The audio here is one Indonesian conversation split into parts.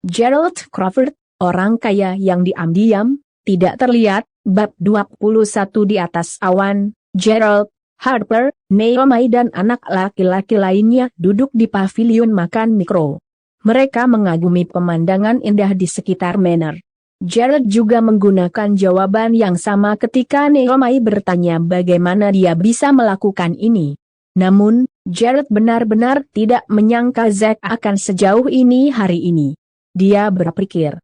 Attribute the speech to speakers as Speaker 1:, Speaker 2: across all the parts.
Speaker 1: Gerald Crawford, orang kaya yang diam-diam, tidak terlihat. Bab 21 Di atas awan, Gerald, Harper, Naomi dan anak laki-laki lainnya duduk di pavilion makan mikro. Mereka mengagumi pemandangan indah di sekitar manor. Gerald juga menggunakan jawaban yang sama ketika Naomi bertanya bagaimana dia bisa melakukan ini. Namun, Gerald benar-benar tidak menyangka Zack akan sejauh ini hari ini. Dia berpikir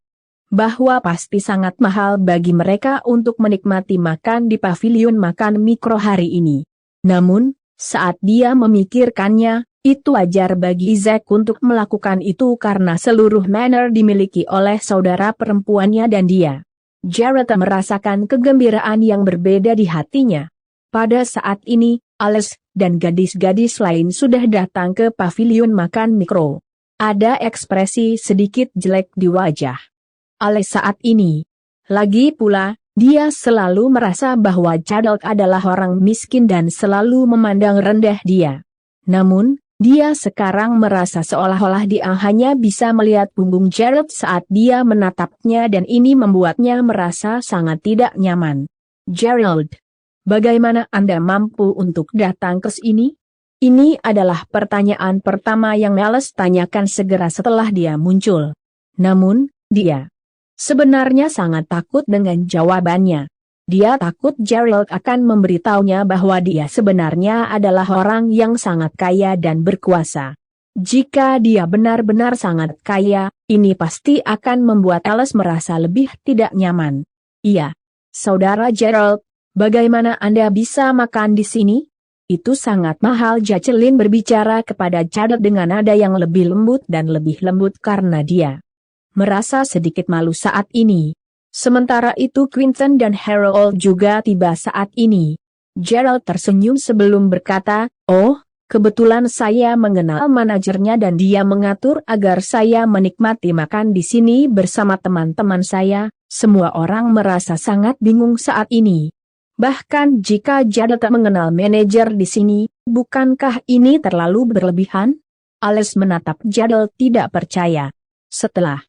Speaker 1: bahwa pasti sangat mahal bagi mereka untuk menikmati makan di pavilion makan mikro hari ini. Namun, saat dia memikirkannya, itu wajar bagi Zack untuk melakukan itu karena seluruh manor dimiliki oleh saudara perempuannya dan dia. Gerald merasakan kegembiraan yang berbeda di hatinya. Pada saat ini, Alice dan gadis-gadis lain sudah datang ke pavilion makan mikro. Ada ekspresi sedikit jelek di wajah Alice saat ini. Lagi pula, dia selalu merasa bahwa Gerald adalah orang miskin dan selalu memandang rendah dia. Namun, dia sekarang merasa seolah-olah dia hanya bisa melihat punggung Gerald saat dia menatapnya dan ini membuatnya merasa sangat tidak nyaman. Gerald, bagaimana Anda mampu untuk datang ke sini? Ini adalah pertanyaan pertama yang Alice tanyakan segera setelah dia muncul. Namun, dia sebenarnya sangat takut dengan jawabannya. Dia takut Gerald akan memberitahunya bahwa dia sebenarnya adalah orang yang sangat kaya dan berkuasa. Jika dia benar-benar sangat kaya, ini pasti akan membuat Alice merasa lebih tidak nyaman. Iya, Saudara Gerald, bagaimana Anda bisa makan di sini? Itu sangat mahal. Jacqueline berbicara kepada Gerald dengan nada yang lebih lembut dan lebih lembut karena dia merasa sedikit malu saat ini. Sementara itu Quinton dan Harold juga tiba saat ini. Gerald tersenyum sebelum berkata, "Oh, kebetulan saya mengenal manajernya dan dia mengatur agar saya menikmati makan di sini bersama teman-teman saya." Semua orang merasa sangat bingung saat ini. Bahkan jika Gerald tak mengenal manajer di sini, bukankah ini terlalu berlebihan? Alice menatap Gerald tidak percaya. Setelah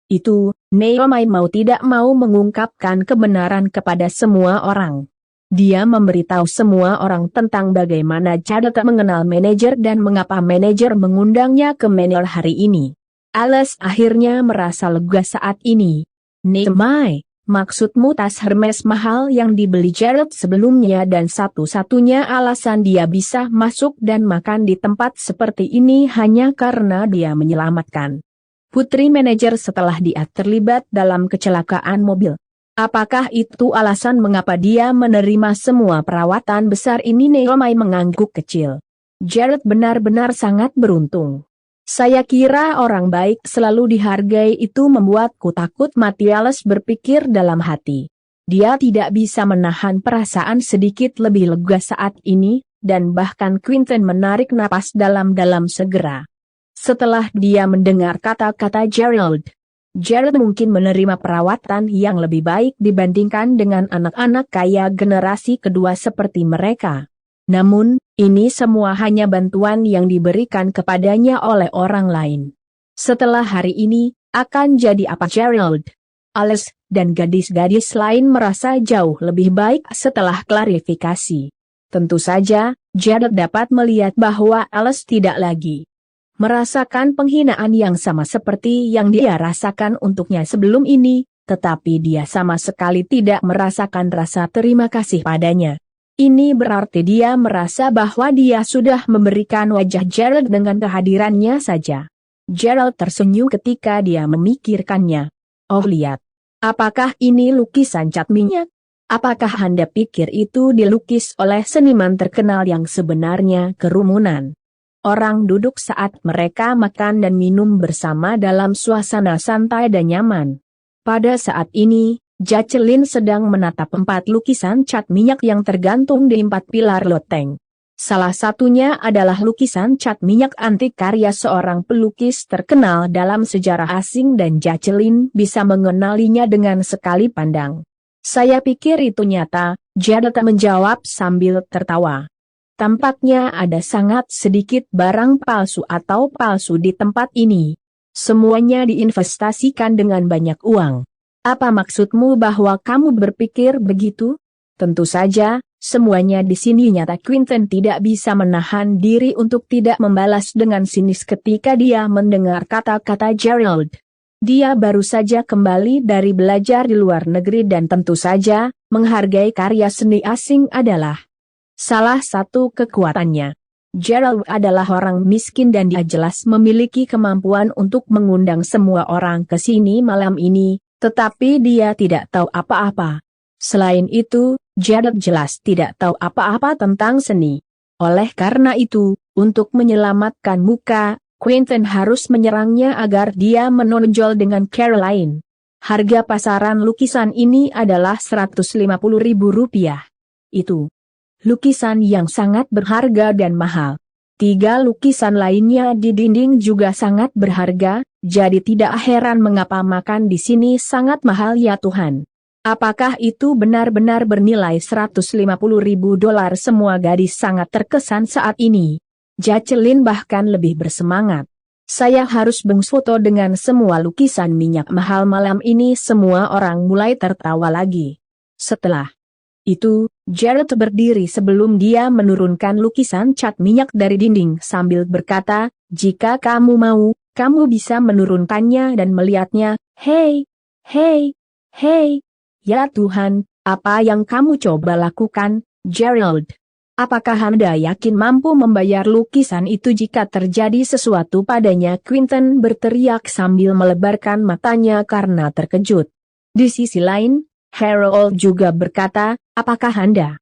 Speaker 1: itu, Naomi mau tidak mau mengungkapkan kebenaran kepada semua orang. Dia memberitahu semua orang tentang bagaimana Gerald tak mengenal manajer dan mengapa manajer mengundangnya ke manor hari ini. Alice akhirnya merasa lega saat ini. Naomi, maksudmu tas Hermes mahal yang dibeli Gerald sebelumnya dan satu-satunya alasan dia bisa masuk dan makan di tempat seperti ini hanya karena dia menyelamatkan putri manajer setelah dia terlibat dalam kecelakaan mobil. Apakah itu alasan mengapa dia menerima semua perawatan besar ini? Naomi mengangguk kecil. Gerald benar-benar sangat beruntung. Saya kira orang baik selalu dihargai, itu membuatku takut mati. Alice berpikir dalam hati. Dia tidak bisa menahan perasaan sedikit lebih lega saat ini, dan bahkan Quinton menarik napas dalam-dalam segera. Setelah dia mendengar kata-kata Gerald mungkin menerima perawatan yang lebih baik dibandingkan dengan anak-anak kaya generasi kedua seperti mereka. Namun, ini semua hanya bantuan yang diberikan kepadanya oleh orang lain. Setelah hari ini, akan jadi apa Gerald? Alice dan gadis-gadis lain merasa jauh lebih baik setelah klarifikasi. Tentu saja, Gerald dapat melihat bahwa Alice tidak lagi merasakan penghinaan yang sama seperti yang dia rasakan untuknya sebelum ini, tetapi dia sama sekali tidak merasakan rasa terima kasih padanya. Ini berarti dia merasa bahwa dia sudah memberikan wajah Gerald dengan kehadirannya saja. Gerald tersenyum ketika dia memikirkannya. Oh lihat, apakah ini lukisan cat minyak? Apakah Anda pikir itu dilukis oleh seniman terkenal? Yang sebenarnya kerumunan orang duduk saat mereka makan dan minum bersama dalam suasana santai dan nyaman. Pada saat ini, Jacqueline sedang menatap 4 lukisan cat minyak yang tergantung di 4 pilar loteng. Salah satunya adalah lukisan cat minyak antik karya seorang pelukis terkenal dalam sejarah asing dan Jacqueline bisa mengenalinya dengan sekali pandang. Saya pikir itu nyata, Gerald menjawab sambil tertawa. Tampaknya ada sangat sedikit barang palsu atau palsu di tempat ini. Semuanya diinvestasikan dengan banyak uang. Apa maksudmu bahwa kamu berpikir begitu? Tentu saja, semuanya di sini nyata. Quinton tidak bisa menahan diri untuk tidak membalas dengan sinis ketika dia mendengar kata-kata Gerald. Dia baru saja kembali dari belajar di luar negeri dan tentu saja, menghargai karya seni asing adalah salah satu kekuatannya. Gerald adalah orang miskin dan dia jelas memiliki kemampuan untuk mengundang semua orang ke sini malam ini, tetapi dia tidak tahu apa-apa. Selain itu, Gerald jelas tidak tahu apa-apa tentang seni. Oleh karena itu, untuk menyelamatkan muka, Quinton harus menyerangnya agar dia menonjol dengan Caroline. Harga pasaran lukisan ini adalah Rp150.000. Itu lukisan yang sangat berharga dan mahal. 3 lukisan lainnya di dinding juga sangat berharga, jadi tidak heran mengapa makan di sini sangat mahal ya Tuhan. Apakah itu benar-benar bernilai $150.000? Semua gadis sangat terkesan saat ini. Jacqueline bahkan lebih bersemangat. Saya harus foto dengan semua lukisan minyak mahal malam ini. Semua orang mulai tertawa lagi. Setelah itu, Gerald berdiri sebelum dia menurunkan lukisan cat minyak dari dinding sambil berkata, jika kamu mau, kamu bisa menurunkannya dan melihatnya. Hei, hei, hei. Ya Tuhan, apa yang kamu coba lakukan, Gerald? Apakah Anda yakin mampu membayar lukisan itu jika terjadi sesuatu padanya? Quinton berteriak sambil melebarkan matanya karena terkejut. Di sisi lain, Harold juga berkata, apakah Anda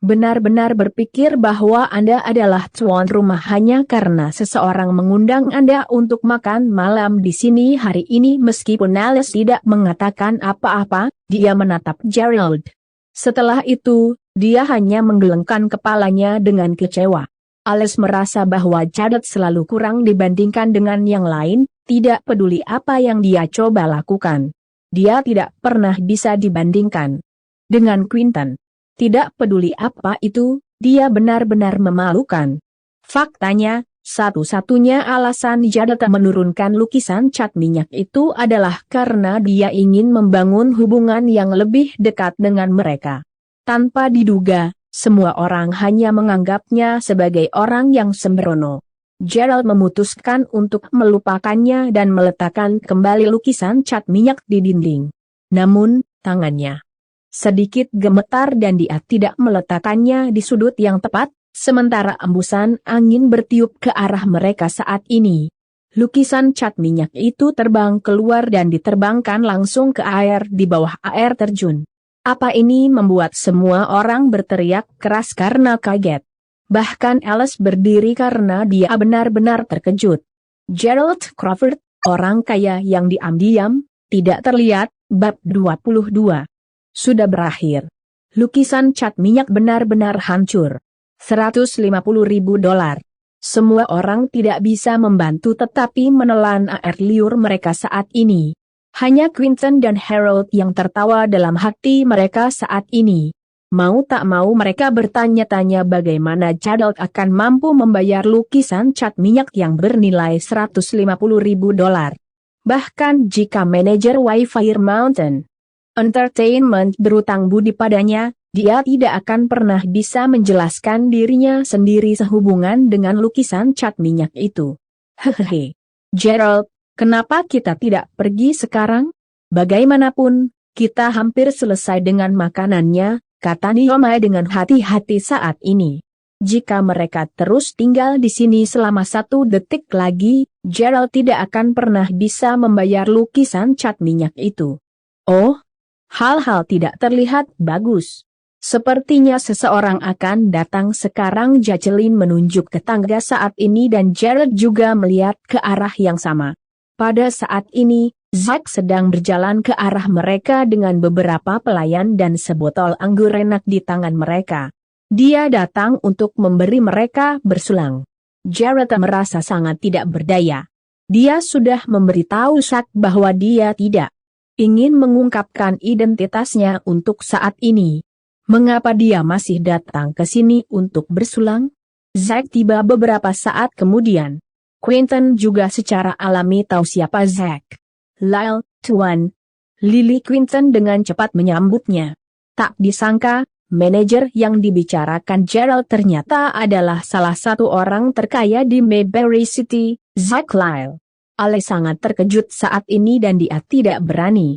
Speaker 1: benar-benar berpikir bahwa Anda adalah tuan rumah hanya karena seseorang mengundang Anda untuk makan malam di sini hari ini? Meskipun Alice tidak mengatakan apa-apa, dia menatap Gerald. Setelah itu, dia hanya menggelengkan kepalanya dengan kecewa. Alice merasa bahwa Gerald selalu kurang dibandingkan dengan yang lain, tidak peduli apa yang dia coba lakukan. Dia tidak pernah bisa dibandingkan dengan Quinton. Tidak peduli apa itu, dia benar-benar memalukan. Faktanya, satu-satunya alasan Gerald menurunkan lukisan cat minyak itu adalah karena dia ingin membangun hubungan yang lebih dekat dengan mereka. Tanpa diduga, semua orang hanya menganggapnya sebagai orang yang sembrono. Gerald memutuskan untuk melupakannya dan meletakkan kembali lukisan cat minyak di dinding. Namun, tangannya sedikit gemetar dan dia tidak meletakkannya di sudut yang tepat, sementara embusan angin bertiup ke arah mereka saat ini. Lukisan cat minyak itu terbang keluar dan diterbangkan langsung ke air di bawah air terjun. Apa ini membuat semua orang berteriak keras karena kaget. Bahkan Alice berdiri karena dia benar-benar terkejut. Gerald Crawford, orang kaya yang diam-diam, tidak terlihat. Bab 22 sudah berakhir. Lukisan cat minyak benar-benar hancur. $150.000. Semua orang tidak bisa membantu tetapi menelan air liur mereka saat ini. Hanya Quinton dan Harold yang tertawa dalam hati mereka saat ini. Mau tak mau mereka bertanya-tanya bagaimana Gerald akan mampu membayar lukisan cat minyak yang bernilai $150.000. Bahkan jika manajer Wi-Fi Mountain Entertainment berutang budi padanya, dia tidak akan pernah bisa menjelaskan dirinya sendiri sehubungan dengan lukisan cat minyak itu. Hehehe. Gerald, kenapa kita tidak pergi sekarang? Bagaimanapun, kita hampir selesai dengan makanannya, kata Naomi dengan hati-hati saat ini. Jika mereka terus tinggal di sini selama 1 detik lagi, Gerald tidak akan pernah bisa membayar lukisan cat minyak itu. Oh, hal-hal tidak terlihat bagus. Sepertinya seseorang akan datang sekarang. Jacqueline menunjuk ke tangga saat ini dan Gerald juga melihat ke arah yang sama. Pada saat ini, Zack sedang berjalan ke arah mereka dengan beberapa pelayan dan sebotol anggur enak di tangan mereka. Dia datang untuk memberi mereka bersulang. Gerald merasa sangat tidak berdaya. Dia sudah memberitahu Zack bahwa dia tidak ingin mengungkapkan identitasnya untuk saat ini. Mengapa dia masih datang ke sini untuk bersulang? Zack tiba beberapa saat kemudian. Quentin juga secara alami tahu siapa Zack. Lyle, Tuan. Lily Quentin dengan cepat menyambutnya. Tak disangka, manajer yang dibicarakan Gerald ternyata adalah salah satu orang terkaya di Mayberry City, Zack Lyle. Ale sangat terkejut saat ini dan dia tidak berani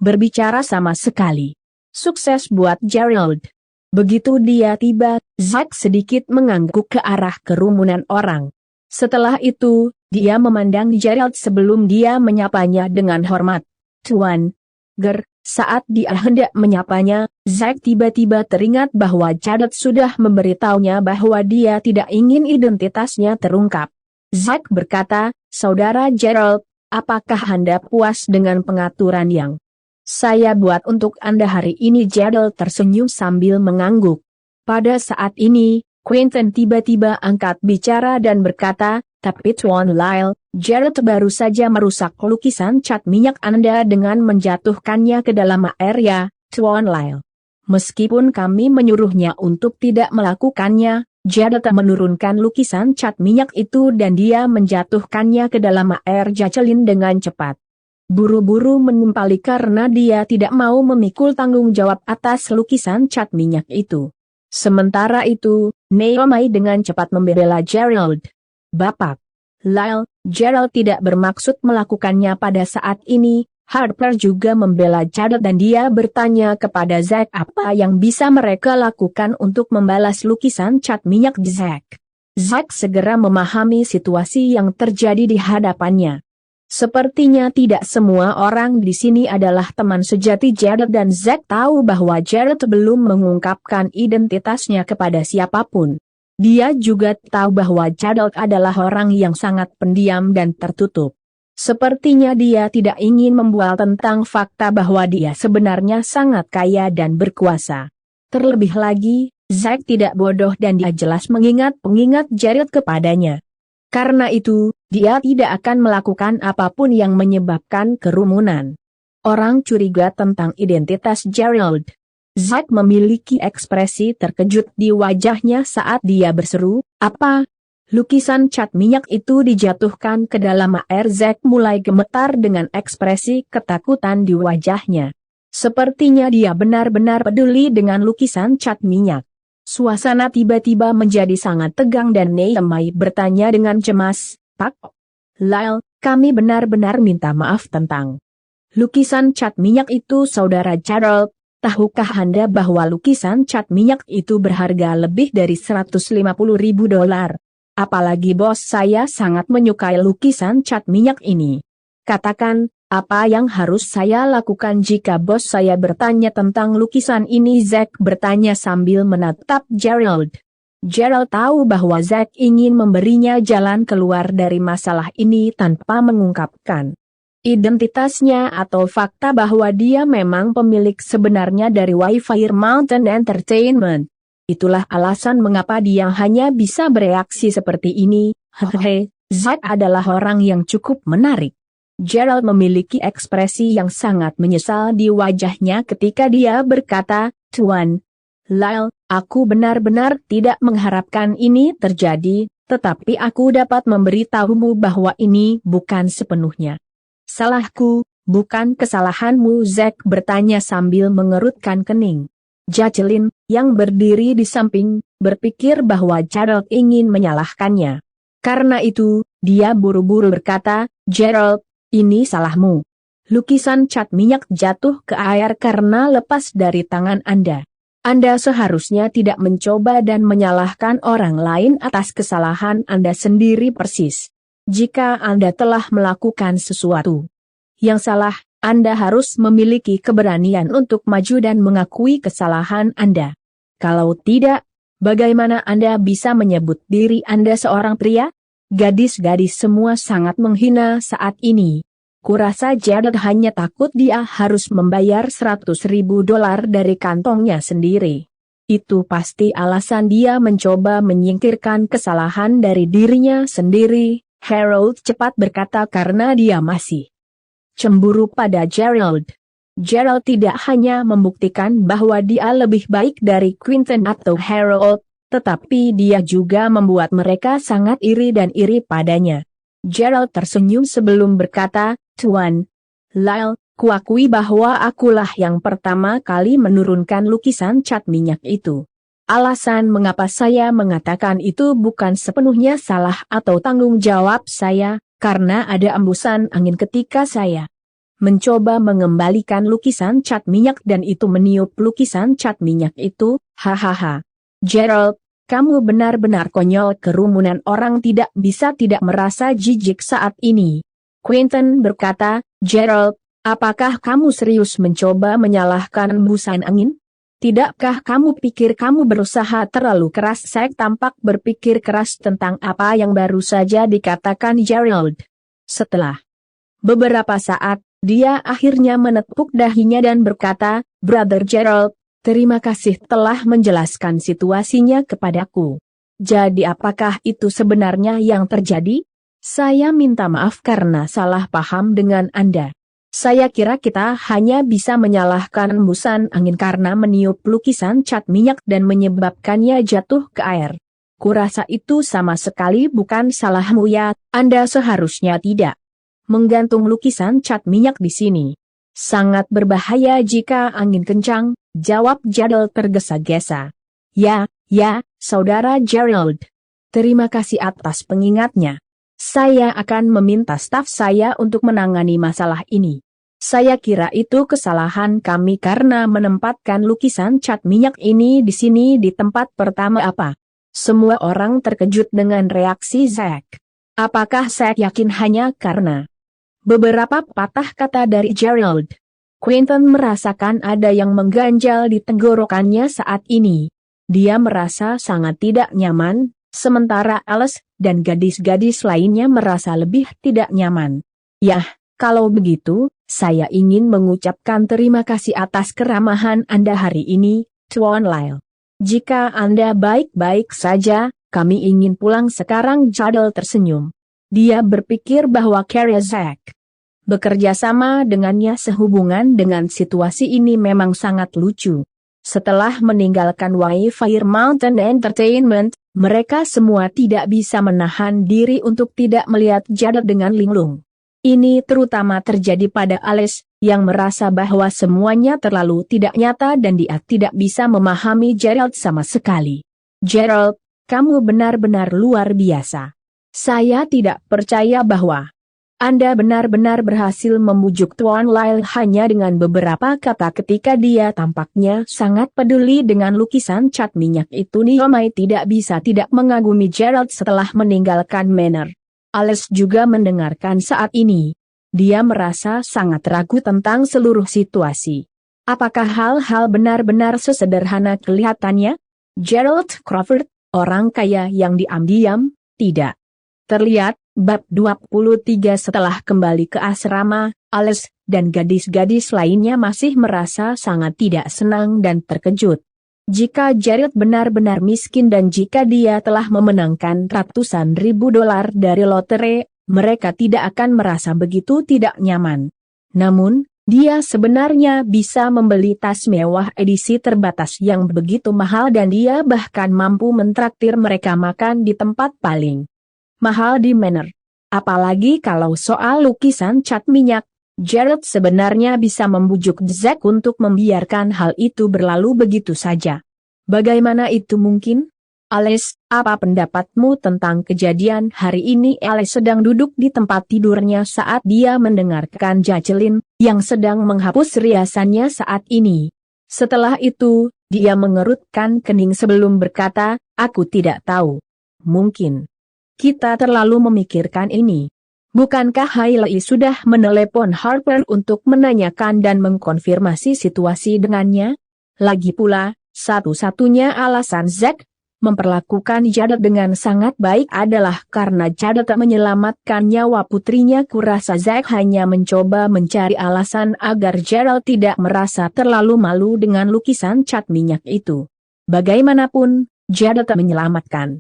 Speaker 1: berbicara sama sekali. Sukses buat Gerald. Begitu dia tiba, Zack sedikit mengangguk ke arah kerumunan orang. Setelah itu, dia memandang Gerald sebelum dia menyapanya dengan hormat. Tuan. Saat dia hendak menyapanya, Zack tiba-tiba teringat bahwa Gerald sudah memberitahunya bahwa dia tidak ingin identitasnya terungkap. Zack berkata, Saudara Gerald, apakah Anda puas dengan pengaturan yang saya buat untuk Anda hari ini? Gerald tersenyum sambil mengangguk. Pada saat ini, Quentin tiba-tiba angkat bicara dan berkata, tapi Tuan Lyle, Gerald baru saja merusak lukisan cat minyak Anda dengan menjatuhkannya ke dalam air ya, Tuan Lyle. Meskipun kami menyuruhnya untuk tidak melakukannya, Gerald menurunkan lukisan cat minyak itu dan dia menjatuhkannya ke dalam air. Jacqueline dengan cepat buru-buru menimpali karena dia tidak mau memikul tanggung jawab atas lukisan cat minyak itu. Sementara itu, Naomi dengan cepat membela Gerald. Bapak Lyle, Gerald tidak bermaksud melakukannya pada saat ini. Harper juga membela Gerald dan dia bertanya kepada Zack apa yang bisa mereka lakukan untuk membalas lukisan cat minyak Zack. Zack segera memahami situasi yang terjadi di hadapannya. Sepertinya tidak semua orang di sini adalah teman sejati Gerald dan Zack tahu bahwa Gerald belum mengungkapkan identitasnya kepada siapapun. Dia juga tahu bahwa Gerald adalah orang yang sangat pendiam dan tertutup. Sepertinya dia tidak ingin membual tentang fakta bahwa dia sebenarnya sangat kaya dan berkuasa. Terlebih lagi, Zack tidak bodoh dan dia jelas mengingat-pengingat Gerald kepadanya. Karena itu, dia tidak akan melakukan apapun yang menyebabkan kerumunan. Orang curiga tentang identitas Gerald. Zack memiliki ekspresi terkejut di wajahnya saat dia berseru, apa? Lukisan cat minyak itu dijatuhkan ke dalam air. Zack mulai gemetar dengan ekspresi ketakutan di wajahnya. Sepertinya dia benar-benar peduli dengan lukisan cat minyak. Suasana tiba-tiba menjadi sangat tegang dan Naomi bertanya dengan cemas, Pak Lyle, kami benar-benar minta maaf tentang lukisan cat minyak itu. Saudara Gerald, tahukah Anda bahwa lukisan cat minyak itu berharga lebih dari $150.000? Apalagi bos saya sangat menyukai lukisan cat minyak ini. Katakan, apa yang harus saya lakukan jika bos saya bertanya tentang lukisan ini? Zack bertanya sambil menatap Gerald. Gerald tahu bahwa Zack ingin memberinya jalan keluar dari masalah ini tanpa mengungkapkan identitasnya atau fakta bahwa dia memang pemilik sebenarnya dari Wi-Fi Mountain Entertainment. Itulah alasan mengapa dia hanya bisa bereaksi seperti ini. Hehe, Zack adalah orang yang cukup menarik. Gerald memiliki ekspresi yang sangat menyesal di wajahnya ketika dia berkata, Tuan Lyle, aku benar-benar tidak mengharapkan ini terjadi, tetapi aku dapat memberitahumu bahwa ini bukan sepenuhnya salahku, bukan kesalahanmu. Zack bertanya sambil mengerutkan kening. Jacqueline, yang berdiri di samping, berpikir bahwa Gerald ingin menyalahkannya. Karena itu, dia buru-buru berkata, Gerald, ini salahmu. Lukisan cat minyak jatuh ke air karena lepas dari tangan Anda. Anda seharusnya tidak mencoba dan menyalahkan orang lain atas kesalahan Anda sendiri persis. Jika Anda telah melakukan sesuatu yang salah, Anda harus memiliki keberanian untuk maju dan mengakui kesalahan Anda. Kalau tidak, bagaimana Anda bisa menyebut diri Anda seorang pria? Gadis-gadis semua sangat menghina saat ini. Kurasa Gerald hanya takut dia harus membayar $100.000 dari kantongnya sendiri. Itu pasti alasan dia mencoba menyingkirkan kesalahan dari dirinya sendiri. Harold cepat berkata karena dia masih cemburu pada Gerald. Gerald tidak hanya membuktikan bahwa dia lebih baik dari Quentin atau Harold, tetapi dia juga membuat mereka sangat iri dan iri padanya. Gerald tersenyum sebelum berkata, Tuan Lyle, kuakui bahwa akulah yang pertama kali menurunkan lukisan cat minyak itu. Alasan mengapa saya mengatakan itu bukan sepenuhnya salah atau tanggung jawab saya, karena ada embusan angin ketika saya mencoba mengembalikan lukisan cat minyak dan itu meniup lukisan cat minyak itu, hahaha. Gerald, kamu benar-benar konyol. Kerumunan orang tidak bisa tidak merasa jijik saat ini. Quentin berkata, Gerald, apakah kamu serius mencoba menyalahkan embusan angin? Tidakkah kamu pikir kamu berusaha terlalu keras? Zack tampak berpikir keras tentang apa yang baru saja dikatakan Gerald. Setelah beberapa saat, dia akhirnya menepuk dahinya dan berkata, Brother Gerald, terima kasih telah menjelaskan situasinya kepadaku. Jadi apakah itu sebenarnya yang terjadi? Saya minta maaf karena salah paham dengan Anda. Saya kira kita hanya bisa menyalahkan embusan angin karena meniup lukisan cat minyak dan menyebabkannya jatuh ke air. Kurasa itu sama sekali bukan salahmu ya, Anda seharusnya tidak menggantung lukisan cat minyak di sini. Sangat berbahaya jika angin kencang, jawab Gerald tergesa-gesa. Ya, Saudara Gerald. Terima kasih atas pengingatnya. Saya akan meminta staf saya untuk menangani masalah ini. Saya kira itu kesalahan kami karena menempatkan lukisan cat minyak ini di sini di tempat pertama apa. Semua orang terkejut dengan reaksi Zack. Apakah Zack yakin hanya karena beberapa patah kata dari Gerald? Quentin merasakan ada yang mengganjal di tenggorokannya saat ini. Dia merasa sangat tidak nyaman. Sementara Alice dan gadis-gadis lainnya merasa lebih tidak nyaman. Yah, kalau begitu, saya ingin mengucapkan terima kasih atas keramahan Anda hari ini, Tuan Lyle. Jika Anda baik-baik saja, kami ingin pulang sekarang. Gerald tersenyum. Dia berpikir bahwa Carrie Zack bekerja sama dengannya sehubungan dengan situasi ini memang sangat lucu. Setelah meninggalkan Fire Mountain Entertainment, mereka semua tidak bisa menahan diri untuk tidak melihat Gerald dengan linglung. Ini terutama terjadi pada Alice, yang merasa bahwa semuanya terlalu tidak nyata dan dia tidak bisa memahami Gerald sama sekali. Gerald, kamu benar-benar luar biasa. Saya tidak percaya bahwa Anda benar-benar berhasil membujuk Tuan Lyle hanya dengan beberapa kata ketika dia tampaknya sangat peduli dengan lukisan cat minyak itu. Naomi tidak bisa tidak mengagumi Gerald setelah meninggalkan Manor. Alice juga mendengarkan saat ini. Dia merasa sangat ragu tentang seluruh situasi. Apakah hal-hal benar-benar sesederhana kelihatannya? Gerald Crawford, orang kaya yang diam-diam, tidak terlihat. Bab 23. Setelah kembali ke asrama, Alice dan gadis-gadis lainnya masih merasa sangat tidak senang dan terkejut. Jika Gerald benar-benar miskin dan jika dia telah memenangkan ratusan ribu dolar dari lotre, mereka tidak akan merasa begitu tidak nyaman. Namun, dia sebenarnya bisa membeli tas mewah edisi terbatas yang begitu mahal dan dia bahkan mampu mentraktir mereka makan di tempat paling mahal di Manor. Apalagi kalau soal lukisan cat minyak, Gerald sebenarnya bisa membujuk Zack untuk membiarkan hal itu berlalu begitu saja. Bagaimana itu mungkin? Alice, apa pendapatmu tentang kejadian hari ini? Alice sedang duduk di tempat tidurnya saat dia mendengarkan Jacqueline, yang sedang menghapus riasannya saat ini. Setelah itu, dia mengerutkan kening sebelum berkata, aku tidak tahu. Mungkin kita terlalu memikirkan ini. Bukankah Hailey sudah menelepon Harper untuk menanyakan dan mengkonfirmasi situasi dengannya? Lagi pula, satu-satunya alasan Zack memperlakukan Gerald dengan sangat baik adalah karena Gerald menyelamatkan nyawa putrinya. Kurasa Zack hanya mencoba mencari alasan agar Gerald tidak merasa terlalu malu dengan lukisan cat minyak itu. Bagaimanapun, Gerald menyelamatkan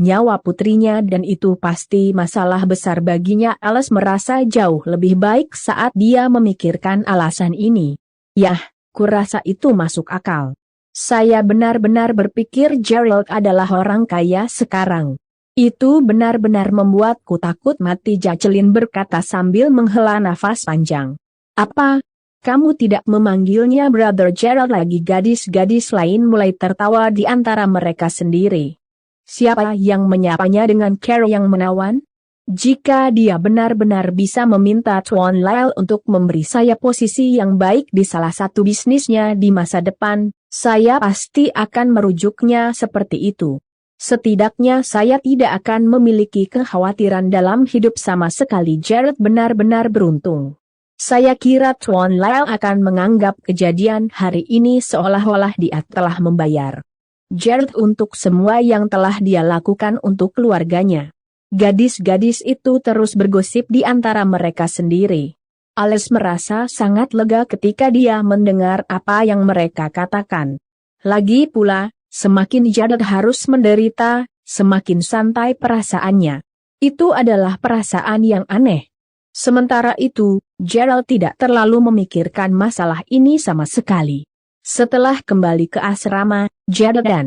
Speaker 1: nyawa putrinya dan itu pasti masalah besar baginya. Alice merasa jauh lebih baik saat dia memikirkan alasan ini. Yah, kurasa itu masuk akal. Saya benar-benar berpikir Gerald adalah orang kaya sekarang. Itu benar-benar membuatku takut mati, Jacqueline berkata sambil menghela nafas panjang. Apa? Kamu tidak memanggilnya Brother Gerald lagi? Gadis-gadis lain mulai tertawa di antara mereka sendiri. Siapa yang menyapanya dengan cara yang menawan? Jika dia benar-benar bisa meminta Tuan Lyle untuk memberi saya posisi yang baik di salah satu bisnisnya di masa depan, saya pasti akan merujuknya seperti itu. Setidaknya saya tidak akan memiliki kekhawatiran dalam hidup sama sekali. Gerald benar-benar beruntung. Saya kira Tuan Lyle akan menganggap kejadian hari ini seolah-olah dia telah membayar Gerald untuk semua yang telah dia lakukan untuk keluarganya. Gadis-gadis itu terus bergosip di antara mereka sendiri. Alice merasa sangat lega ketika dia mendengar apa yang mereka katakan. Lagi pula, semakin Gerald harus menderita, semakin santai perasaannya. Itu adalah perasaan yang aneh. Sementara itu, Gerald tidak terlalu memikirkan masalah ini sama sekali. Setelah kembali ke asrama, Gerald dan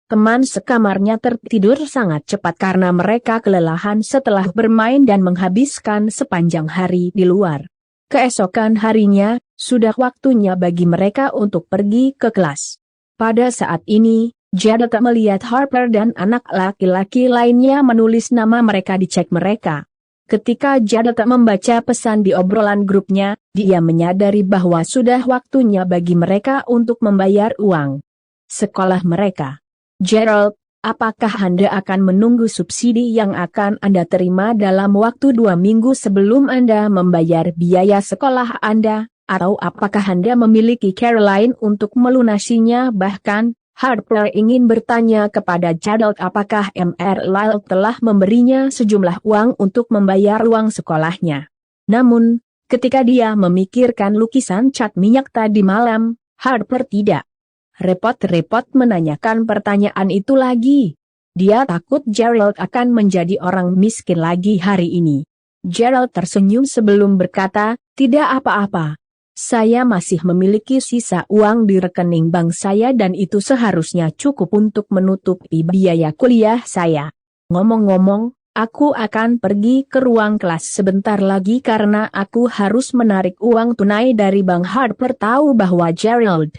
Speaker 1: teman sekamarnya tertidur sangat cepat karena mereka kelelahan setelah bermain dan menghabiskan sepanjang hari di luar. Keesokan harinya, sudah waktunya bagi mereka untuk pergi ke kelas. Pada saat ini, Gerald melihat Harper dan anak laki-laki lainnya menulis nama mereka di cek mereka. Ketika Gerald membaca pesan di obrolan grupnya, dia menyadari bahwa sudah waktunya bagi mereka untuk membayar uang sekolah mereka. Gerald, apakah Anda akan menunggu subsidi yang akan Anda terima dalam waktu 2 minggu sebelum Anda membayar biaya sekolah Anda, atau apakah Anda memiliki cara lain untuk melunasinya? Bahkan, Harper ingin bertanya kepada Gerald apakah Mr. Lyle telah memberinya sejumlah uang untuk membayar uang sekolahnya. Namun, ketika dia memikirkan lukisan cat minyak tadi malam, Harper tidak repot-repot menanyakan pertanyaan itu lagi. Dia takut Gerald akan menjadi orang miskin lagi hari ini. Gerald tersenyum sebelum berkata, "Tidak apa-apa. Saya masih memiliki sisa uang di rekening bank saya dan itu seharusnya cukup untuk menutupi biaya kuliah saya. Ngomong-ngomong, aku akan pergi ke ruang kelas sebentar lagi karena aku harus menarik uang tunai dari bank." Harper tahu bahwa Gerald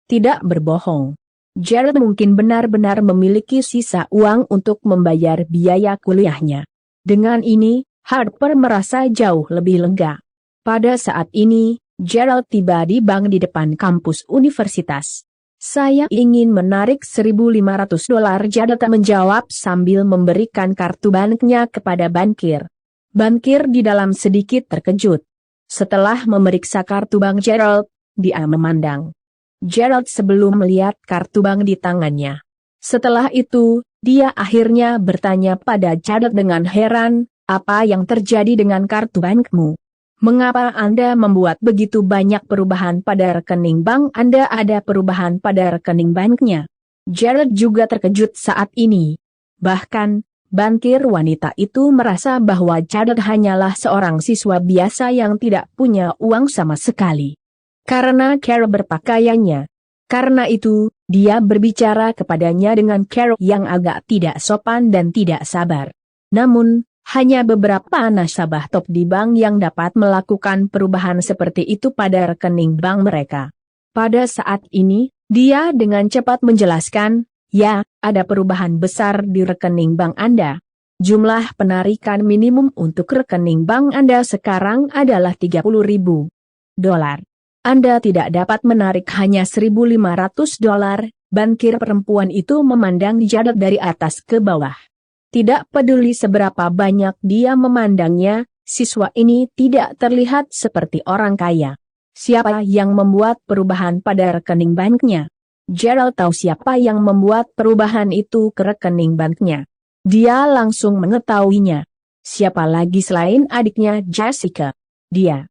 Speaker 1: tidak berbohong. Gerald mungkin benar-benar memiliki sisa uang untuk membayar biaya kuliahnya. Dengan ini, Harper merasa jauh lebih lega. Pada saat ini, Gerald tiba di bank di depan kampus universitas. "Saya ingin menarik $1.500, Gerald menjawab sambil memberikan kartu banknya kepada bankir. Bankir di dalam sedikit terkejut. Setelah memeriksa kartu bank Gerald, dia memandang Gerald sebelum melihat kartu bank di tangannya. Setelah itu, dia akhirnya bertanya pada Gerald dengan heran, "Apa yang terjadi dengan kartu bankmu? Mengapa Anda membuat begitu banyak perubahan pada rekening bank Anda?" "Ada perubahan pada rekening banknya." Gerald juga terkejut saat ini. Bahkan, bankir wanita itu merasa bahwa Gerald hanyalah seorang siswa biasa yang tidak punya uang sama sekali. Karena cara berpakaiannya. Karena itu, dia berbicara kepadanya dengan cara yang agak tidak sopan dan tidak sabar. Namun, hanya beberapa nasabah top di bank yang dapat melakukan perubahan seperti itu pada rekening bank mereka. Pada saat ini, dia dengan cepat menjelaskan, "Ya, ada perubahan besar di rekening bank Anda. Jumlah penarikan minimum untuk rekening bank Anda sekarang adalah $30.000. Anda tidak dapat menarik hanya $1.500, bankir perempuan itu memandang Gerald dari atas ke bawah. Tidak peduli seberapa banyak dia memandangnya, siswa ini tidak terlihat seperti orang kaya. Siapa yang membuat perubahan pada rekening banknya? Gerald tahu siapa yang membuat perubahan itu ke rekening banknya. Dia langsung mengetahuinya. Siapa lagi selain adiknya Jessica? Dia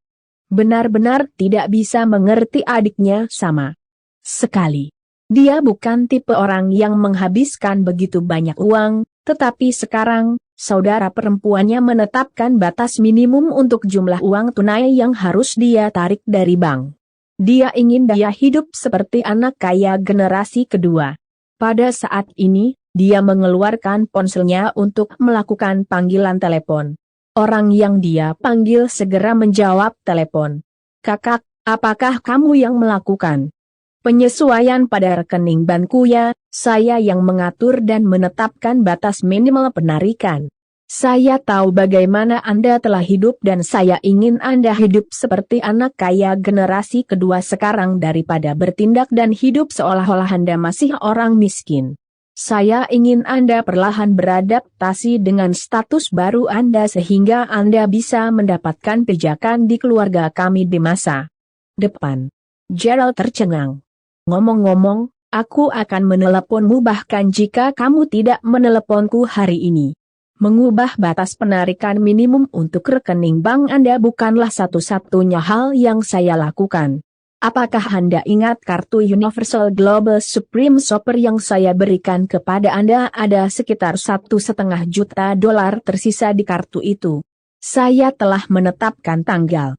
Speaker 1: benar-benar tidak bisa mengerti adiknya sama sekali. Dia bukan tipe orang yang menghabiskan begitu banyak uang, tetapi sekarang, saudara perempuannya menetapkan batas minimum untuk jumlah uang tunai yang harus dia tarik dari bank. Dia ingin dia hidup seperti anak kaya generasi kedua. Pada saat ini, Dia mengeluarkan ponselnya untuk melakukan panggilan telepon. Orang yang dia panggil segera menjawab telepon. "Kakak, apakah kamu yang melakukan penyesuaian pada rekening banku ya? Saya yang mengatur dan menetapkan batas minimal penarikan. Saya tahu bagaimana Anda telah hidup dan saya ingin Anda hidup seperti anak kaya generasi kedua sekarang daripada bertindak dan hidup seolah-olah Anda masih orang miskin. Saya ingin Anda perlahan beradaptasi dengan status baru Anda sehingga Anda bisa mendapatkan pijakan di keluarga kami di masa depan." Gerald tercengang. "Ngomong-ngomong, aku akan meneleponmu bahkan jika kamu tidak meneleponku hari ini. Mengubah batas penarikan minimum untuk rekening bank Anda bukanlah satu-satunya hal yang saya lakukan. Apakah Anda ingat kartu Universal Global Supreme Shopper yang saya berikan kepada Anda? Ada sekitar $1,5 juta tersisa di kartu itu. Saya telah menetapkan tanggal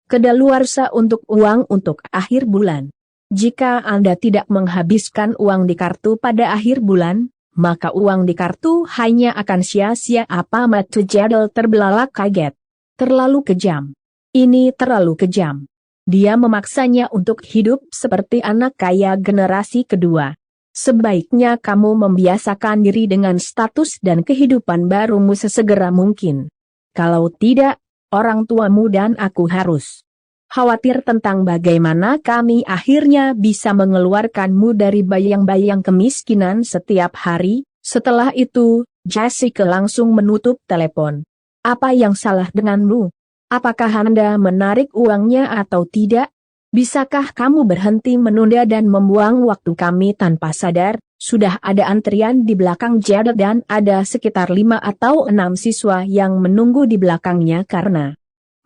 Speaker 1: kedaluarsa untuk uang untuk akhir bulan. Jika Anda tidak menghabiskan uang di kartu pada akhir bulan, maka uang di kartu hanya akan sia-sia." Apa? Mata Gerald terbelalak kaget. Terlalu kejam. Ini terlalu kejam. Dia memaksanya untuk hidup seperti anak kaya generasi kedua. Sebaiknya kamu membiasakan diri dengan status dan kehidupan barumu sesegera mungkin. Kalau tidak, orang tuamu dan aku harus khawatir tentang bagaimana kami akhirnya bisa mengeluarkanmu dari bayang-bayang kemiskinan setiap hari. Setelah itu, Jessica langsung menutup telepon. "Apa yang salah denganmu? Apakah Anda menarik uangnya atau tidak? Bisakah kamu berhenti menunda dan membuang waktu kami?" Tanpa sadar, sudah ada antrian di belakang Gerald dan ada sekitar 5 atau 6 siswa yang menunggu di belakangnya karena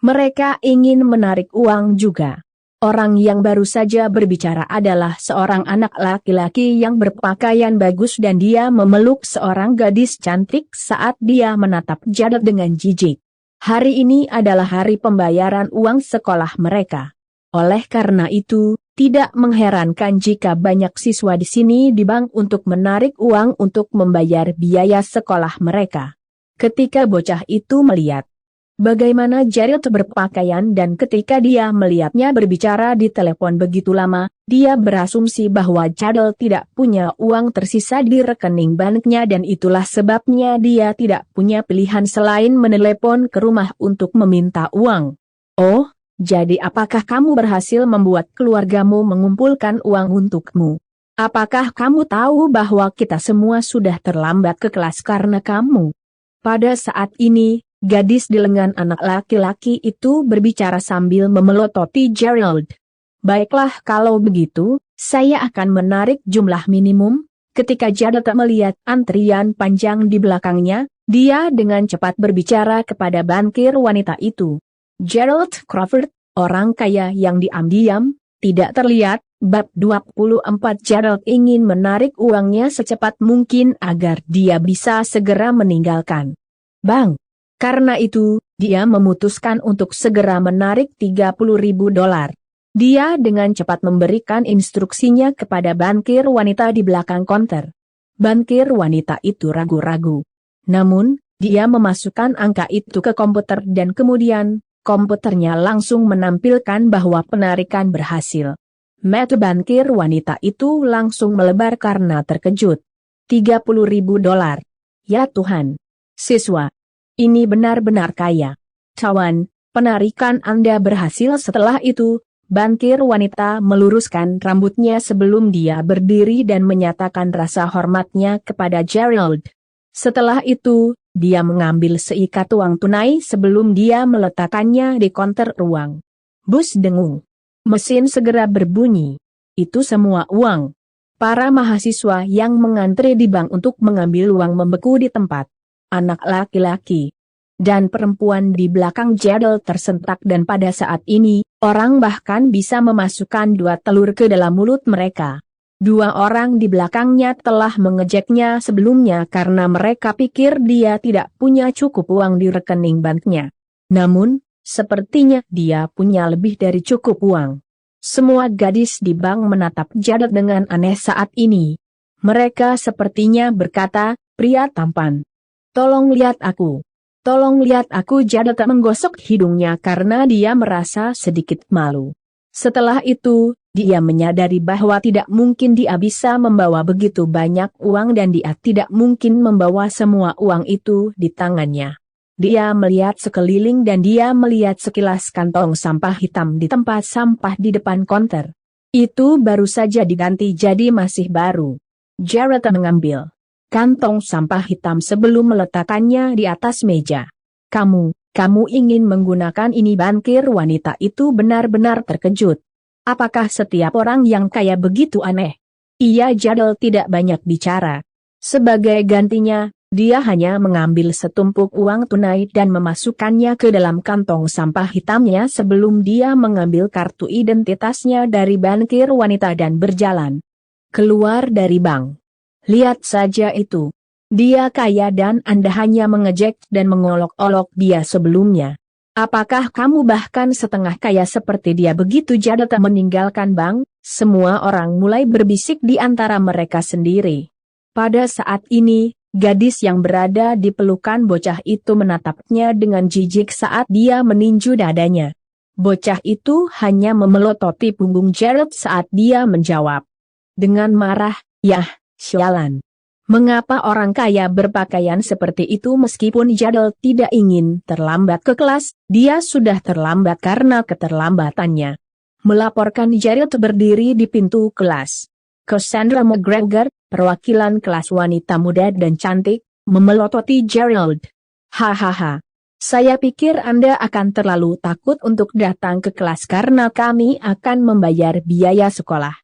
Speaker 1: mereka ingin menarik uang juga. Orang yang baru saja berbicara adalah seorang anak laki-laki yang berpakaian bagus dan dia memeluk seorang gadis cantik saat dia menatap Gerald dengan jijik. Hari ini adalah hari pembayaran uang sekolah mereka. Oleh karena itu, tidak mengherankan jika banyak siswa di sini di bank untuk menarik uang untuk membayar biaya sekolah mereka. Ketika bocah itu melihat bagaimana Gerald berpakaian dan ketika dia melihatnya berbicara di telepon begitu lama, dia berasumsi bahwa Gerald tidak punya uang tersisa di rekening banknya dan itulah sebabnya dia tidak punya pilihan selain menelepon ke rumah untuk meminta uang. "Oh, jadi apakah kamu berhasil membuat keluargamu mengumpulkan uang untukmu? Apakah kamu tahu bahwa kita semua sudah terlambat ke kelas karena kamu?" Pada saat ini, gadis di lengan anak laki-laki itu berbicara sambil memelototi Gerald. "Baiklah kalau begitu, saya akan menarik jumlah minimum." Ketika Gerald melihat antrian panjang di belakangnya, dia dengan cepat berbicara kepada bankir wanita itu. Gerald Crawford, orang kaya yang diam-diam, tidak terlihat. Bab 24. Gerald ingin menarik uangnya secepat mungkin agar dia bisa segera meninggalkan bank. Karena itu, dia memutuskan untuk segera menarik $30.000. Dia dengan cepat memberikan instruksinya kepada bankir wanita di belakang konter. Bankir wanita itu ragu-ragu. Namun, dia memasukkan angka itu ke komputer dan kemudian, komputernya langsung menampilkan bahwa penarikan berhasil. Mata bankir wanita itu langsung melebar karena terkejut. $30.000. Ya Tuhan! Siswa, ini benar-benar kaya. Cawan, penarikan Anda berhasil. Setelah itu, bankir wanita meluruskan rambutnya sebelum dia berdiri dan menyatakan rasa hormatnya kepada Gerald. Setelah itu, dia mengambil seikat uang tunai sebelum dia meletakkannya di konter uang. Bus dengung. Mesin segera berbunyi. Itu semua uang. Para mahasiswa yang mengantri di bank untuk mengambil uang membeku di tempat. Anak laki-laki dan perempuan di belakang Gerald tersentak dan pada saat ini, orang bahkan bisa memasukkan 2 telur ke dalam mulut mereka. 2 orang di belakangnya telah mengejeknya sebelumnya karena mereka pikir dia tidak punya cukup uang di rekening banknya. Namun, sepertinya dia punya lebih dari cukup uang. Semua gadis di bank menatap Gerald dengan aneh saat ini. Mereka sepertinya berkata, pria tampan. Tolong lihat aku. Tolong lihat aku. Jared menggosok hidungnya karena dia merasa sedikit malu. Setelah itu, dia menyadari bahwa tidak mungkin dia bisa membawa begitu banyak uang dan dia tidak mungkin membawa semua uang itu di tangannya. Dia melihat sekeliling dan dia melihat sekilas kantong sampah hitam di tempat sampah di depan konter. Itu baru saja diganti jadi masih baru. Jared mengambil kantong sampah hitam sebelum meletakkannya di atas meja. Kamu ingin menggunakan ini? Bankir wanita itu benar-benar terkejut. Apakah setiap orang yang kaya begitu aneh? Iya, Jadel tidak banyak bicara. Sebagai gantinya, dia hanya mengambil setumpuk uang tunai dan memasukkannya ke dalam kantong sampah hitamnya sebelum dia mengambil kartu identitasnya dari bankir wanita dan berjalan keluar dari bank. Lihat saja itu. Dia kaya dan Anda hanya mengejek dan mengolok-olok dia sebelumnya. Apakah kamu bahkan setengah kaya seperti dia? Begitu Jadel meninggalkan bank, semua orang mulai berbisik di antara mereka sendiri. Pada saat ini, gadis yang berada di pelukan bocah itu menatapnya dengan jijik saat dia meninju dadanya. Bocah itu hanya memelototi punggung Jared saat dia menjawab dengan marah, "Yah, sialan. Mengapa orang kaya berpakaian seperti itu?" Meskipun Jadel tidak ingin terlambat ke kelas, dia sudah terlambat karena keterlambatannya. Melaporkan Jared berdiri di pintu kelas. Cassandra McGregor, perwakilan kelas wanita muda dan cantik, memelototi Gerald. Hahaha. Saya pikir Anda akan terlalu takut untuk datang ke kelas karena kami akan membayar biaya sekolah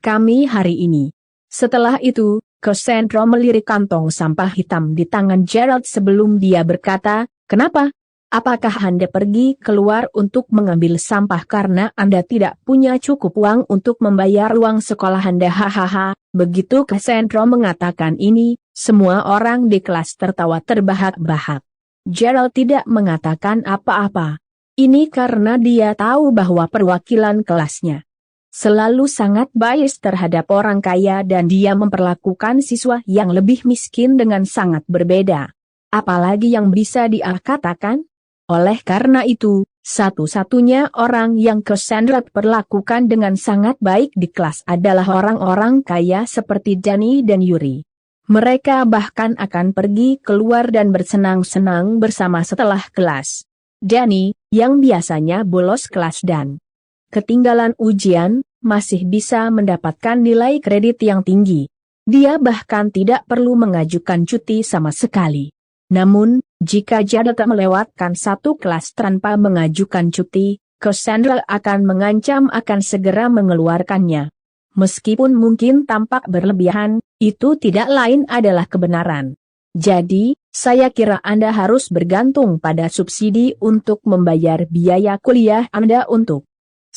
Speaker 1: kami hari ini. Setelah itu, Cassandra melirik kantong sampah hitam di tangan Gerald sebelum dia berkata, "Kenapa? Apakah Anda pergi keluar untuk mengambil sampah karena Anda tidak punya cukup uang untuk membayar uang sekolah Anda?" Hahaha. Begitu Cassandra mengatakan ini, semua orang di kelas tertawa terbahak-bahak. Gerald tidak mengatakan apa-apa. Ini karena dia tahu bahwa perwakilan kelasnya selalu sangat bias terhadap orang kaya dan dia memperlakukan siswa yang lebih miskin dengan sangat berbeda. Apalagi yang bisa dia katakan? Oleh karena itu, satu-satunya orang yang Cassandra perlakukan dengan sangat baik di kelas adalah orang-orang kaya seperti Danny dan Yuri. Mereka bahkan akan pergi keluar dan bersenang-senang bersama setelah kelas. Danny, yang biasanya bolos kelas dan ketinggalan ujian, masih bisa mendapatkan nilai kredit yang tinggi. Dia bahkan tidak perlu mengajukan cuti sama sekali. Namun, jika Jared melewatkan satu kelas tanpa mengajukan cuti, Cassandra akan mengancam akan segera mengeluarkannya. Meskipun mungkin tampak berlebihan, itu tidak lain adalah kebenaran. Jadi, saya kira Anda harus bergantung pada subsidi untuk membayar biaya kuliah Anda untuk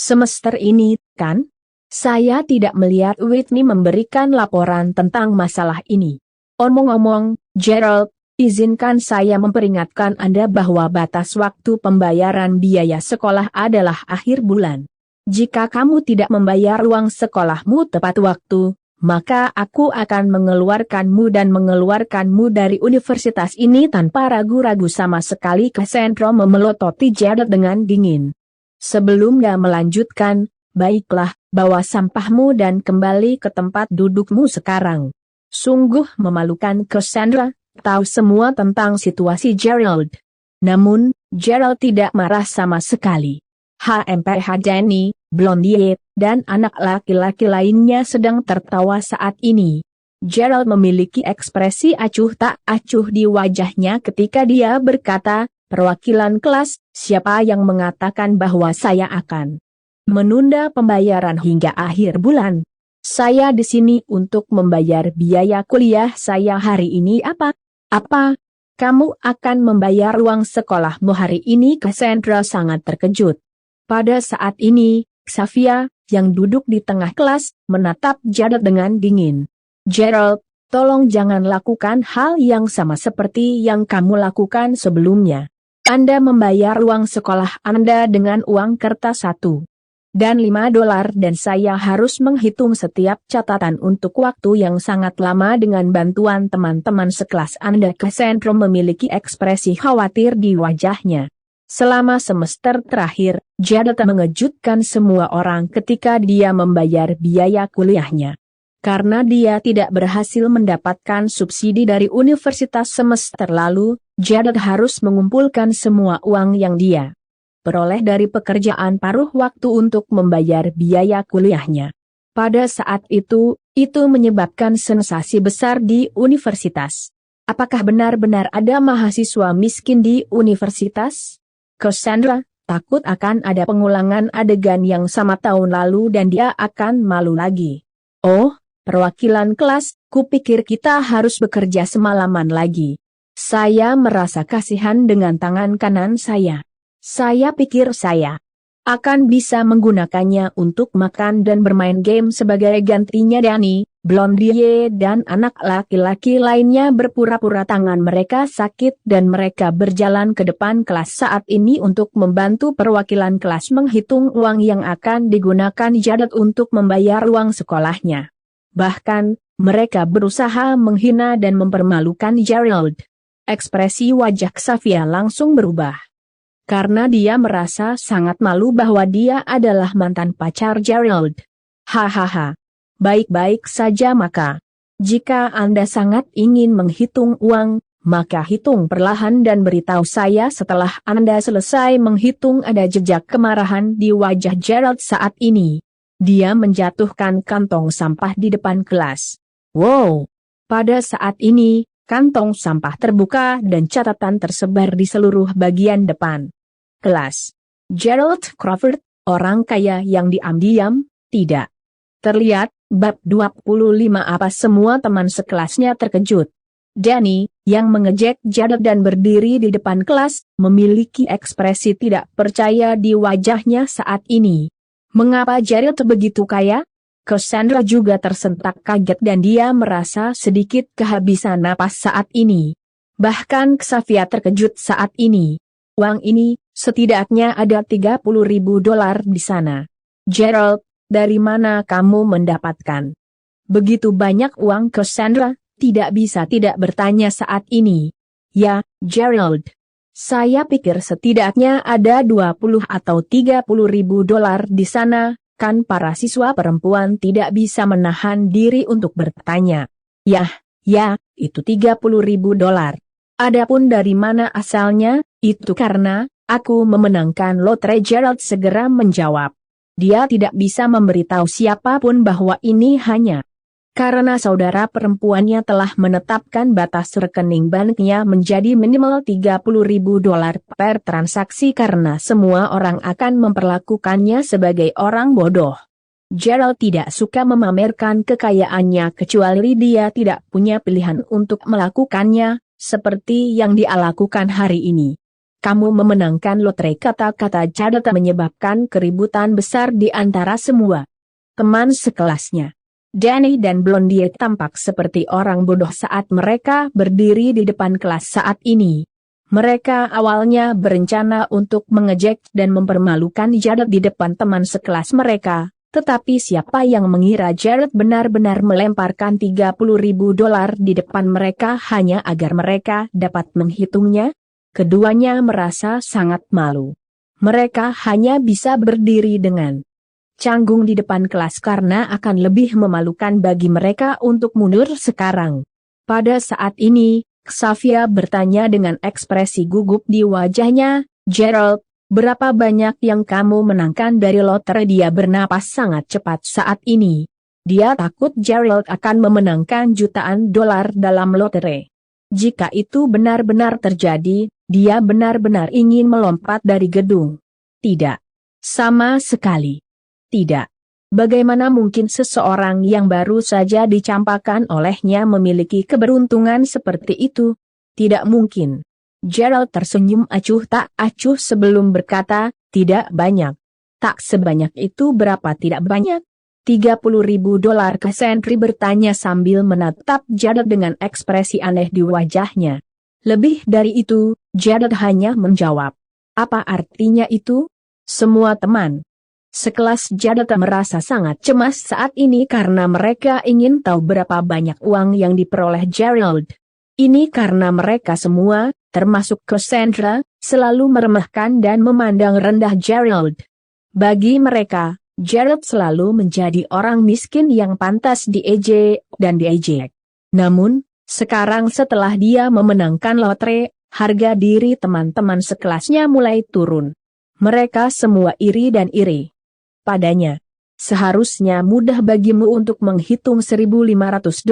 Speaker 1: semester ini, kan? Saya tidak melihat Whitney memberikan laporan tentang masalah ini. Omong-omong, Gerald, izinkan saya memperingatkan Anda bahwa batas waktu pembayaran biaya sekolah adalah akhir bulan. Jika kamu tidak membayar uang sekolahmu tepat waktu, maka aku akan mengeluarkanmu dari universitas ini tanpa ragu-ragu sama sekali. Cassandra memelototi Jared dengan dingin. Sebelum dia melanjutkan, "Baiklah, bawa sampahmu dan kembali ke tempat dudukmu sekarang." Sungguh memalukan Cassandra, tahu semua tentang situasi Gerald. Namun, Gerald tidak marah sama sekali. HMPH Danny, Blondie, dan anak laki-laki lainnya sedang tertawa saat ini. Gerald memiliki ekspresi acuh tak acuh di wajahnya ketika dia berkata, "Perwakilan kelas, siapa yang mengatakan bahwa saya akan menunda pembayaran hingga akhir bulan? Saya di sini untuk membayar biaya kuliah saya hari ini." Apa? Kamu akan membayar uang sekolahmu hari ini? Cassandra sangat terkejut. Pada saat ini, Xavier, yang duduk di tengah kelas, menatap Jared dengan dingin. "Gerald, tolong jangan lakukan hal yang sama seperti yang kamu lakukan sebelumnya. Anda membayar uang sekolah Anda dengan uang kertas satu Dan $5 dan saya harus menghitung setiap catatan untuk waktu yang sangat lama dengan bantuan teman-teman sekelas Anda. Cassandra memiliki ekspresi khawatir di wajahnya. Selama semester terakhir, Jared mengejutkan semua orang ketika dia membayar biaya kuliahnya. Karena dia tidak berhasil mendapatkan subsidi dari universitas semester lalu, Jared harus mengumpulkan semua uang yang dia peroleh dari pekerjaan paruh waktu untuk membayar biaya kuliahnya. Pada saat itu menyebabkan sensasi besar di universitas. Apakah benar-benar ada mahasiswa miskin di universitas? Cassandra takut akan ada pengulangan adegan yang sama tahun lalu dan dia akan malu lagi. Oh, perwakilan kelas, kupikir kita harus bekerja semalaman lagi. Saya merasa kasihan dengan tangan kanan saya. Saya pikir saya akan bisa menggunakannya untuk makan dan bermain game sebagai gantinya. Danny, Blondie dan anak laki-laki lainnya berpura-pura tangan mereka sakit dan mereka berjalan ke depan kelas saat ini untuk membantu perwakilan kelas menghitung uang yang akan digunakan Jared untuk membayar uang sekolahnya. Bahkan, mereka berusaha menghina dan mempermalukan Gerald. Ekspresi wajah Xavier langsung berubah. Karena dia merasa sangat malu bahwa dia adalah mantan pacar Gerald. Hahaha. Baik-baik saja maka. Jika Anda sangat ingin menghitung uang, maka hitung perlahan dan beritahu saya setelah Anda selesai menghitung. Ada jejak kemarahan di wajah Gerald saat ini. Dia menjatuhkan kantong sampah di depan kelas. Wow! Pada saat ini, kantong sampah terbuka dan catatan tersebar di seluruh bagian depan kelas. Gerald Crawford, orang kaya yang diam-diam, tidak terlihat. Bab 25. Apa semua teman sekelasnya terkejut. Danny, yang mengejek Jared dan berdiri di depan kelas, memiliki ekspresi tidak percaya di wajahnya saat ini. Mengapa Jared begitu kaya? Cassandra juga tersentak kaget dan dia merasa sedikit kehabisan napas saat ini. Bahkan Xavier terkejut saat ini. Uang ini, setidaknya ada $30.000 di sana. Gerald, dari mana kamu mendapatkan begitu banyak uang? Cassandra tidak bisa tidak bertanya saat ini. Ya, Gerald. Saya pikir setidaknya ada $20 atau $30.000 di sana, kan para siswa perempuan tidak bisa menahan diri untuk bertanya. Ya, itu $30.000. Adapun dari mana asalnya, itu karena aku memenangkan lotre. Gerald segera menjawab. Dia tidak bisa memberitahu siapapun bahwa ini hanya karena saudara perempuannya telah menetapkan batas rekening banknya menjadi minimal $30.000 per transaksi karena semua orang akan memperlakukannya sebagai orang bodoh. Gerald tidak suka memamerkan kekayaannya kecuali dia tidak punya pilihan untuk melakukannya, seperti yang dia lakukan hari ini. Kamu memenangkan lotre, kata-kata Jared menyebabkan keributan besar di antara semua teman sekelasnya. Danny dan Blondie tampak seperti orang bodoh saat mereka berdiri di depan kelas saat ini. Mereka awalnya berencana untuk mengejek dan mempermalukan Jared di depan teman sekelas mereka, tetapi siapa yang mengira Jared benar-benar melemparkan $30.000 di depan mereka hanya agar mereka dapat menghitungnya? Keduanya merasa sangat malu. Mereka hanya bisa berdiri dengan canggung di depan kelas karena akan lebih memalukan bagi mereka untuk mundur sekarang. Pada saat ini, Xavier bertanya dengan ekspresi gugup di wajahnya, Gerald, berapa banyak yang kamu menangkan dari lotre? Dia bernapas sangat cepat saat ini. Dia takut Gerald akan memenangkan jutaan dolar dalam lotre. Jika itu benar-benar terjadi, dia benar-benar ingin melompat dari gedung. Tidak. Sama sekali. Tidak. Bagaimana mungkin seseorang yang baru saja dicampakkan olehnya memiliki keberuntungan seperti itu? Tidak mungkin. Gerald tersenyum acuh tak acuh sebelum berkata, tidak banyak. Tak sebanyak itu. Berapa tidak banyak? $30.000. Cassandra bertanya sambil menatap Jared dengan ekspresi aneh di wajahnya. Lebih dari itu, Jared hanya menjawab. Apa artinya itu? Semua teman Sekelas Jared merasa sangat cemas saat ini karena mereka ingin tahu berapa banyak uang yang diperoleh Gerald. Ini karena mereka semua, termasuk Cassandra, selalu meremehkan dan memandang rendah Gerald. Bagi mereka, Gerald selalu menjadi orang miskin yang pantas diejek dan diejek. Namun, sekarang setelah dia memenangkan lotre, harga diri teman-teman sekelasnya mulai turun. Mereka semua iri dan iri padanya. Seharusnya mudah bagimu untuk menghitung $1.500,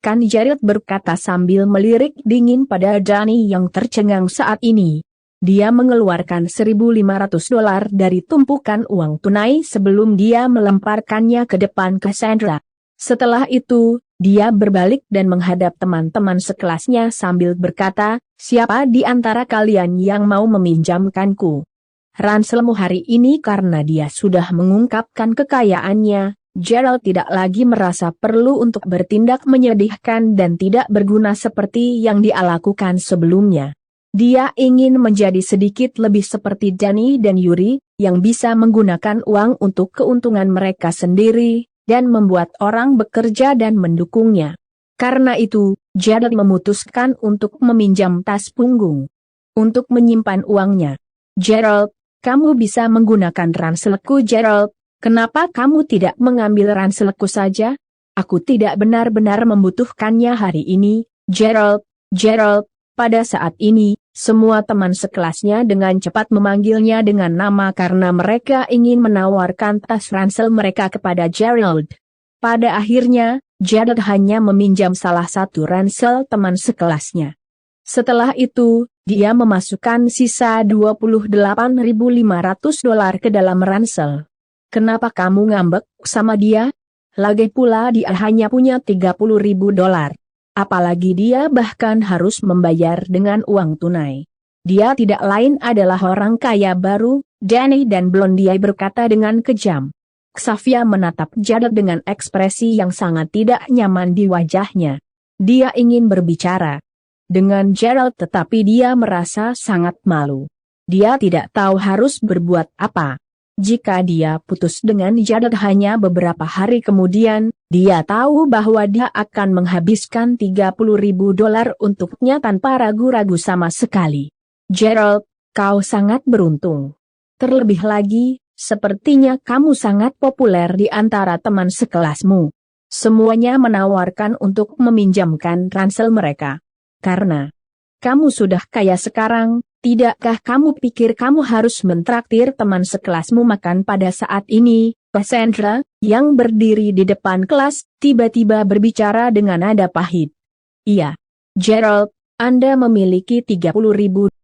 Speaker 1: kan Jared berkata sambil melirik dingin pada Danny yang tercengang saat ini. Dia mengeluarkan $1.500 dari tumpukan uang tunai sebelum dia melemparkannya ke depan Cassandra. Setelah itu, dia berbalik dan menghadap teman-teman sekelasnya sambil berkata, "Siapa di antara kalian yang mau meminjamkanku ranselmu hari ini?" Karena dia sudah mengungkapkan kekayaannya, Gerald tidak lagi merasa perlu untuk bertindak menyedihkan dan tidak berguna seperti yang dia lakukan sebelumnya. Dia ingin menjadi sedikit lebih seperti Danny dan Yuri, yang bisa menggunakan uang untuk keuntungan mereka sendiri, dan membuat orang bekerja dan mendukungnya. Karena itu, Gerald memutuskan untuk meminjam tas punggung untuk menyimpan uangnya. "Gerald, kamu bisa menggunakan ranselku." "Gerald, kenapa kamu tidak mengambil ranselku saja? Aku tidak benar-benar membutuhkannya hari ini." "Gerald, Gerald." Pada saat ini, semua teman sekelasnya dengan cepat memanggilnya dengan nama karena mereka ingin menawarkan tas ransel mereka kepada Gerald. Pada akhirnya, Gerald hanya meminjam salah satu ransel teman sekelasnya. Setelah itu, dia memasukkan sisa $28.500 ke dalam ransel. "Kenapa kamu ngambek sama dia? Lagi pula dia hanya punya $30.000. Apalagi dia bahkan harus membayar dengan uang tunai. Dia tidak lain adalah orang kaya baru." Danny dan Blondie berkata dengan kejam. Xavier menatap Jared dengan ekspresi yang sangat tidak nyaman di wajahnya. Dia ingin berbicara dengan Gerald tetapi dia merasa sangat malu. Dia tidak tahu harus berbuat apa. Jika dia putus dengan Jared hanya beberapa hari kemudian, dia tahu bahwa dia akan menghabiskan $30.000 untuknya tanpa ragu-ragu sama sekali. "Gerald, kau sangat beruntung. Terlebih lagi, sepertinya kamu sangat populer di antara teman sekelasmu. Semuanya menawarkan untuk meminjamkan ransel mereka. Karena kamu sudah kaya sekarang, tidakkah kamu pikir kamu harus mentraktir teman sekelasmu makan pada saat ini?" Cassandra, yang berdiri di depan kelas, tiba-tiba berbicara dengan nada pahit. "Iya, Gerald, Anda memiliki $30.000